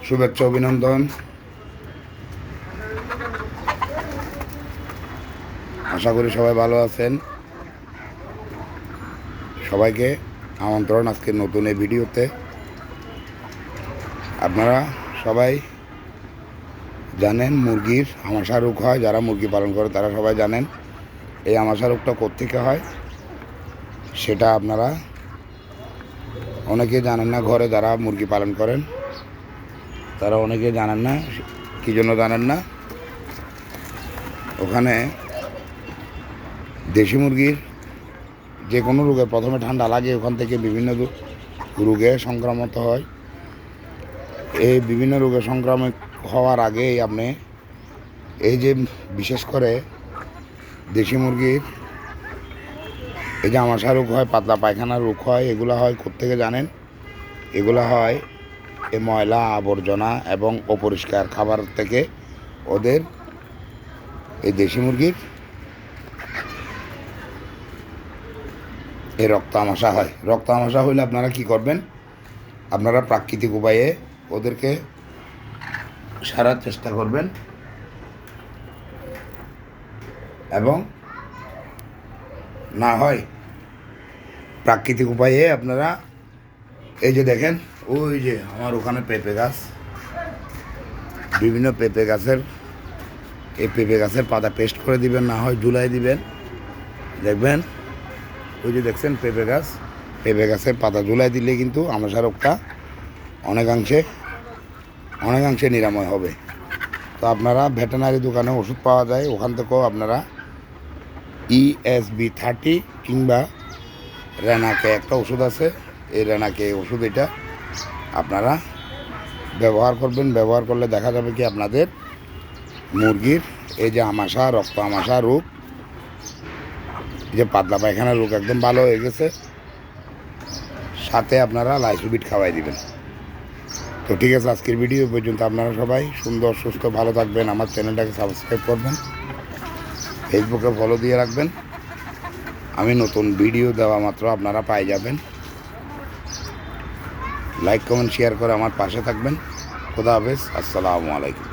শুভেচ্ছা অভিনন্দন। আশা করি সবাই ভালো আছেন। সবাইকে আমন্ত্রণ আজকের নতুন এই ভিডিওতে। আপনারা সবাই জানেন মুরগির আমাশা রোগ হয়, যারা মুরগি পালন করে তারা সবাই জানেন। এই আমাশা রোগটা কোত্থেকে হয় সেটা আপনারা অনেকে জানেন না। ঘরে যারা মুরগি পালন করেন তারা অনেকে জানেন না। কী জন্য জানেন না? ওখানে দেশি মুরগির যে কোনো রোগে প্রথমে ঠান্ডা লাগে, ওখান থেকে বিভিন্ন রোগে সংক্রামিত হয়। এই বিভিন্ন রোগে সংক্রামিত হওয়ার আগেই আপনি এই যে বিশেষ করে দেশি মুরগির এই যে আমাশা রোগ হয়, পাতলা পায়খানা রোগ হয়, এগুলো হয় কোত্থেকে জানেন? এগুলো হয় এই ময়লা আবর্জনা এবং অপরিষ্কার খাবার থেকে ওদের এই দেশি মুরগির এই রক্ত আমাশা হয়। রক্ত আমাশা হইলে আপনারা কি করবেন? আপনারা প্রাকৃতিক উপায়ে ওদেরকে সারার চেষ্টা করবেন এবং না হয় প্রাকৃতিক উপায়ে আপনারা এই যে দেখেন, ওই যে আমার ওখানে পেঁপে গাছ, বিভিন্ন পেঁপে গাছের এই পেঁপে গাছের পাতা পেস্ট করে দিবেন, না হয় ঝুলাই দিবেন। দেখবেন ওই যে দেখছেন পেঁপে গাছের পাতা ঝুলাই দিলে কিন্তু আমাশা রোগটা অনেকাংশে নিরাময় হবে। তো আপনারা ভেটেনারি দোকানে ওষুধ পাওয়া যায়, ওখান থেকেও আপনারা ESB30 কিংবা রেনাকে একটা ওষুধ আছে, এই রেনাকে ওষুধ, এটা আপনারা ব্যবহার করবেন। ব্যবহার করলে দেখা যাবে কি আপনাদের মুরগির এই যে আমাশা, রক্ত আমাশা রোগ, এই যে পাতলা পায়খানা রোগ একদম ভালো হয়ে গেছে। সাথে আপনারা লাইসোবিট খাওয়াই দিবেন। তো ঠিক আছে, আজকের ভিডিও পর্যন্ত। আপনারা সবাই সুন্দর সুস্থ ভালো থাকবেন। আমার চ্যানেলটাকে সাবস্ক্রাইব করবেন, ফেসবুকে ফলো দিয়ে রাখবেন। আমি নতুন ভিডিও দেওয়া মাত্র আপনারা পাই যাবেন। লাইক কমেন্ট শেয়ার করে আমার পাশে থাকবেন। খোদা হাফেজ, আসসালামু আলাইকুম।